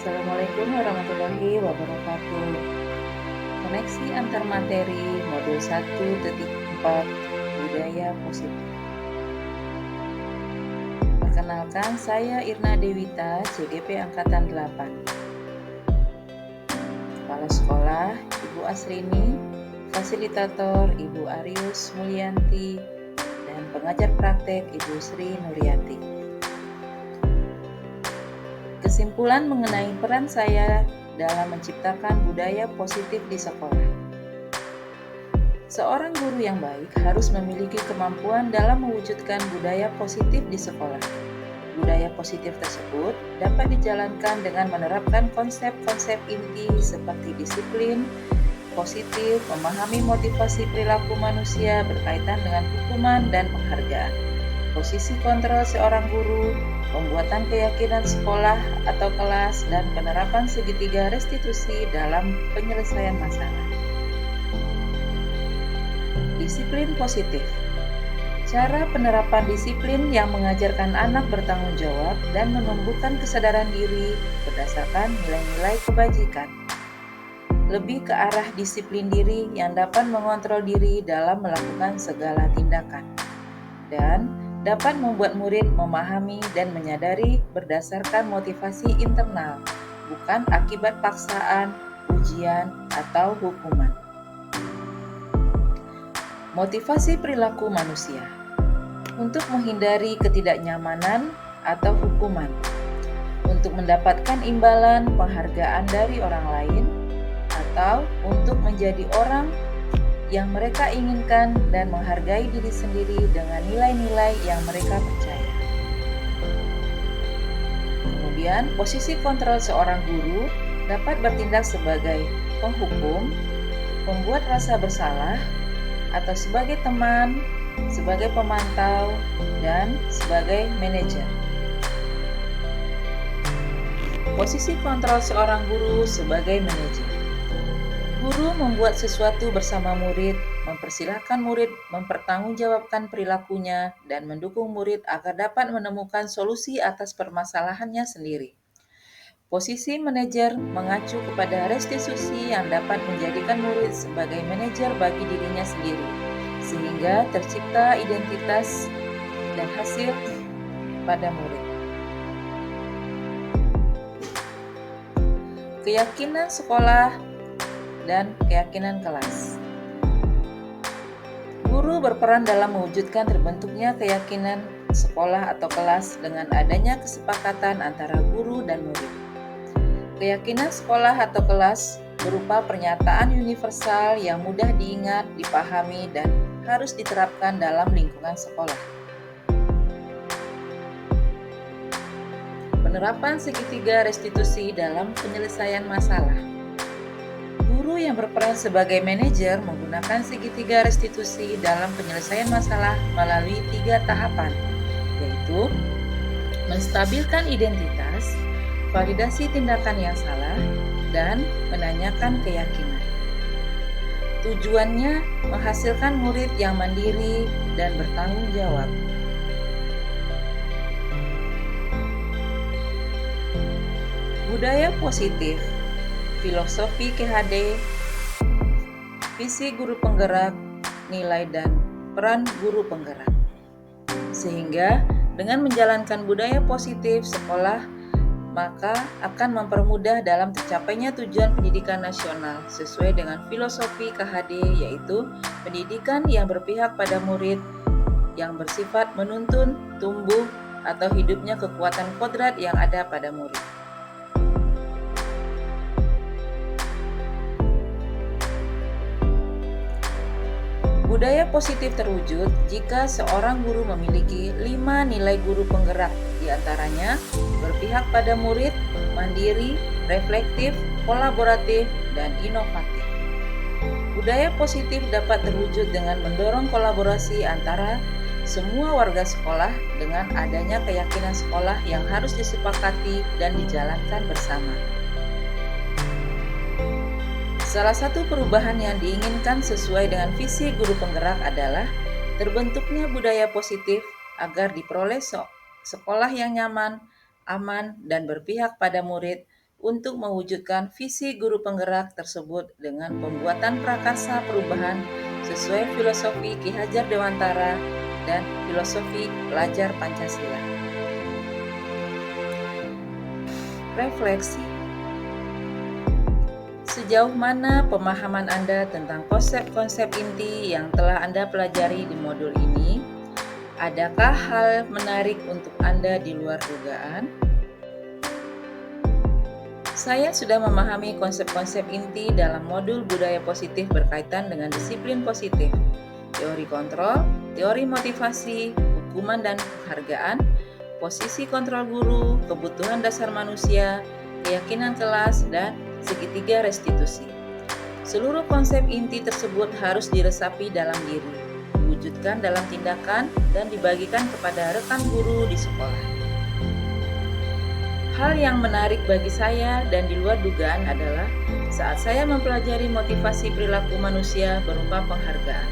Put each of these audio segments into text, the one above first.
Assalamualaikum warahmatullahi wabarakatuh. Koneksi antar materi modul 1.4 Budaya Positif. Perkenalkan, saya Irna Dewita, CGP Angkatan 8. Kepala Sekolah, Ibu Asrini, Fasilitator, Ibu Arius Mulyanti, dan pengajar praktek, Ibu Sri Nuryati. Kesimpulan mengenai peran saya dalam menciptakan budaya positif di sekolah. Seorang guru yang baik harus memiliki kemampuan dalam mewujudkan budaya positif di sekolah. Budaya positif tersebut dapat dijalankan dengan menerapkan konsep-konsep inti seperti disiplin, positif, memahami motivasi perilaku manusia berkaitan dengan hukuman dan penghargaan, posisi kontrol seorang guru, pembuatan keyakinan sekolah atau kelas, dan penerapan segitiga restitusi dalam penyelesaian masalah. Disiplin positif. Cara penerapan disiplin yang mengajarkan anak bertanggung jawab dan menumbuhkan kesadaran diri berdasarkan nilai-nilai kebajikan. Lebih ke arah disiplin diri yang dapat mengontrol diri dalam melakukan segala tindakan dan dapat membuat murid memahami dan menyadari berdasarkan motivasi internal, bukan akibat paksaan, ujian, atau hukuman. Motivasi perilaku manusia untuk menghindari ketidaknyamanan atau hukuman, untuk mendapatkan imbalan penghargaan dari orang lain, atau untuk menjadi orang yang mereka inginkan dan menghargai diri sendiri dengan nilai-nilai yang mereka percaya. Kemudian, posisi kontrol seorang guru dapat bertindak sebagai penghukum, pembuat rasa bersalah, atau sebagai teman, sebagai pemantau, dan sebagai manajer. Posisi kontrol seorang guru sebagai manajer. Guru membuat sesuatu bersama murid, mempersilahkan murid mempertanggungjawabkan perilakunya, dan mendukung murid agar dapat menemukan solusi atas permasalahannya sendiri. Posisi manajer mengacu kepada restitusi yang dapat menjadikan murid sebagai manajer bagi dirinya sendiri, sehingga tercipta identitas dan hasil pada murid. Keyakinan sekolah dan keyakinan kelas. Guru berperan dalam mewujudkan terbentuknya keyakinan sekolah atau kelas dengan adanya kesepakatan antara guru dan murid. Keyakinan sekolah atau kelas berupa pernyataan universal yang mudah diingat, dipahami, dan harus diterapkan dalam lingkungan sekolah. Penerapan segitiga restitusi dalam penyelesaian masalah. Guru yang berperan sebagai manajer menggunakan segitiga restitusi dalam penyelesaian masalah melalui 3 tahapan, yaitu menstabilkan identitas, validasi tindakan yang salah, dan menanyakan keyakinan. Tujuannya menghasilkan murid yang mandiri dan bertanggung jawab. Budaya positif, filosofi KHD, visi guru penggerak, nilai dan peran guru penggerak. Sehingga dengan menjalankan budaya positif sekolah maka akan mempermudah dalam tercapainya tujuan pendidikan nasional sesuai dengan filosofi KHD, yaitu pendidikan yang berpihak pada murid, yang bersifat menuntun, tumbuh, atau hidupnya kekuatan kodrat yang ada pada murid. Budaya positif terwujud jika seorang guru memiliki 5 nilai guru penggerak, diantaranya berpihak pada murid, mandiri, reflektif, kolaboratif, dan inovatif. Budaya positif dapat terwujud dengan mendorong kolaborasi antara semua warga sekolah dengan adanya keyakinan sekolah yang harus disepakati dan dijalankan bersama. Salah satu perubahan yang diinginkan sesuai dengan visi guru penggerak adalah terbentuknya budaya positif agar diperoleh sekolah yang nyaman, aman, dan berpihak pada murid untuk mewujudkan visi guru penggerak tersebut dengan pembuatan prakarsa perubahan sesuai filosofi Ki Hajar Dewantara dan filosofi pelajar Pancasila. Refleksi. Sejauh mana pemahaman Anda tentang konsep-konsep inti yang telah Anda pelajari di modul ini? Adakah hal menarik untuk Anda di luar dugaan? Saya sudah memahami konsep-konsep inti dalam modul budaya positif berkaitan dengan disiplin positif, teori kontrol, teori motivasi, hukuman dan penghargaan, posisi kontrol guru, kebutuhan dasar manusia, keyakinan kelas, dan segitiga restitusi. Seluruh konsep inti tersebut harus diresapi dalam diri, diwujudkan dalam tindakan, dan dibagikan kepada rekan guru di sekolah. Hal yang menarik bagi saya dan di luar dugaan adalah saat saya mempelajari motivasi perilaku manusia berupa penghargaan.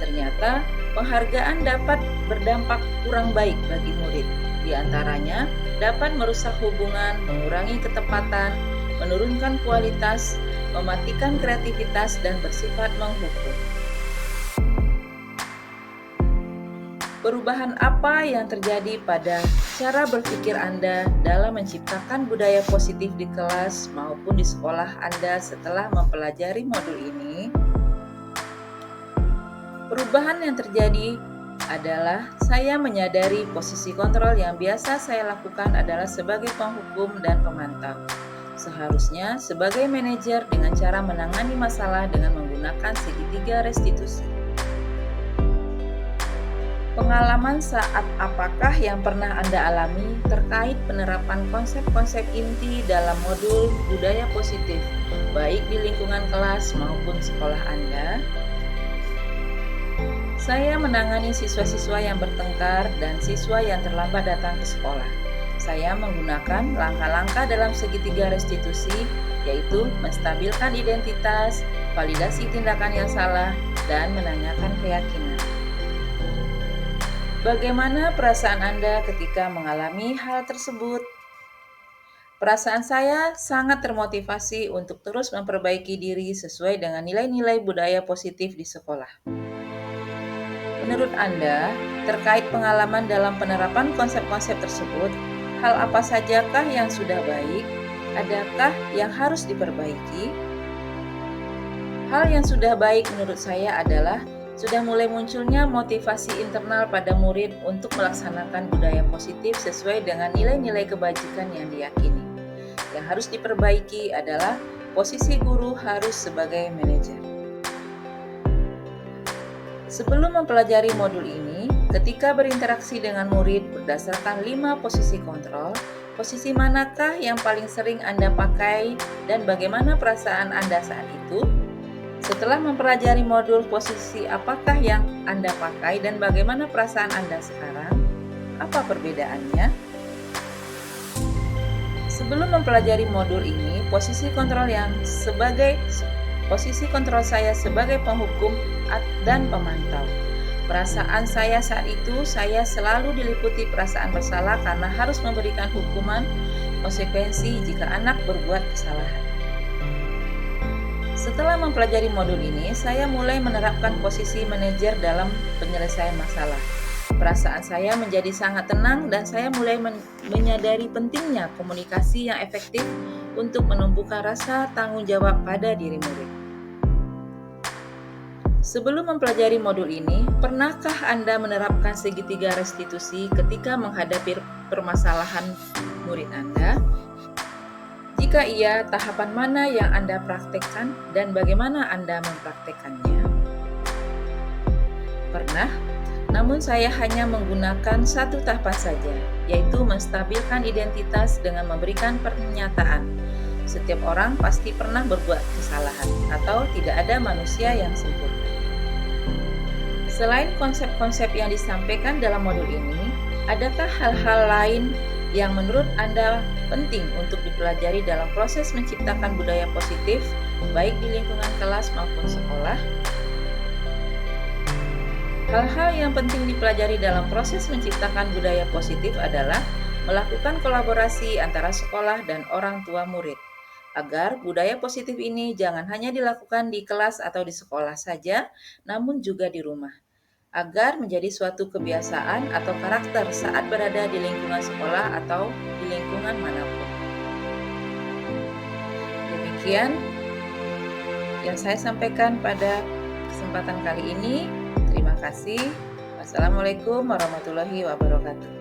Ternyata penghargaan dapat berdampak kurang baik bagi murid. Di antaranya dapat merusak hubungan, mengurangi ketepatan, menurunkan kualitas, mematikan kreativitas, dan bersifat menghukum. Perubahan apa yang terjadi pada cara berpikir Anda dalam menciptakan budaya positif di kelas maupun di sekolah Anda setelah mempelajari modul ini? Perubahan yang terjadi adalah saya menyadari posisi kontrol yang biasa saya lakukan adalah sebagai penghukum dan pemantau. Seharusnya sebagai manajer dengan cara menangani masalah dengan menggunakan segitiga restitusi. Pengalaman saat apakah yang pernah Anda alami terkait penerapan konsep-konsep inti dalam modul budaya positif, baik di lingkungan kelas maupun sekolah Anda? Saya menangani siswa-siswa yang bertengkar dan siswa yang terlambat datang ke sekolah. Saya menggunakan langkah-langkah dalam segitiga restitusi, yaitu menstabilkan identitas, validasi tindakan yang salah, dan menanyakan keyakinan. Bagaimana perasaan Anda ketika mengalami hal tersebut? Perasaan saya sangat termotivasi untuk terus memperbaiki diri sesuai dengan nilai-nilai budaya positif di sekolah. Menurut Anda, terkait pengalaman dalam penerapan konsep-konsep tersebut, hal apa sajakah yang sudah baik? Adakah yang harus diperbaiki? Hal yang sudah baik menurut saya adalah sudah mulai munculnya motivasi internal pada murid untuk melaksanakan budaya positif sesuai dengan nilai-nilai kebajikan yang diyakini. Yang harus diperbaiki adalah posisi guru harus sebagai manajer. Sebelum mempelajari modul ini, ketika berinteraksi dengan murid berdasarkan 5 posisi kontrol, posisi manakah yang paling sering Anda pakai dan bagaimana perasaan Anda saat itu? Setelah mempelajari modul posisi apakah yang Anda pakai dan bagaimana perasaan Anda sekarang? Apa perbedaannya? Sebelum mempelajari modul ini, posisi kontrol saya sebagai penghukum dan pemantau. Perasaan saya saat itu, saya selalu diliputi perasaan bersalah karena harus memberikan hukuman konsekuensi jika anak berbuat kesalahan. Setelah mempelajari modul ini, saya mulai menerapkan posisi manajer dalam penyelesaian masalah. Perasaan saya menjadi sangat tenang dan saya mulai menyadari pentingnya komunikasi yang efektif untuk menumbuhkan rasa tanggung jawab pada diri murid. Sebelum mempelajari modul ini, pernahkah Anda menerapkan segitiga restitusi ketika menghadapi permasalahan murid Anda? Jika iya, tahapan mana yang Anda praktekkan dan bagaimana Anda mempraktekkannya? Pernah, namun saya hanya menggunakan satu tahapan saja, yaitu menstabilkan identitas dengan memberikan pernyataan. Setiap orang pasti pernah berbuat kesalahan, atau tidak ada manusia yang sempurna. Selain konsep-konsep yang disampaikan dalam modul ini, adakah hal-hal lain yang menurut Anda penting untuk dipelajari dalam proses menciptakan budaya positif, baik di lingkungan kelas maupun sekolah? Hal-hal yang penting dipelajari dalam proses menciptakan budaya positif adalah melakukan kolaborasi antara sekolah dan orang tua murid, agar budaya positif ini jangan hanya dilakukan di kelas atau di sekolah saja, namun juga di rumah, agar menjadi suatu kebiasaan atau karakter saat berada di lingkungan sekolah atau di lingkungan manapun. Demikian yang saya sampaikan pada kesempatan kali ini. Terima kasih. Wassalamualaikum warahmatullahi wabarakatuh.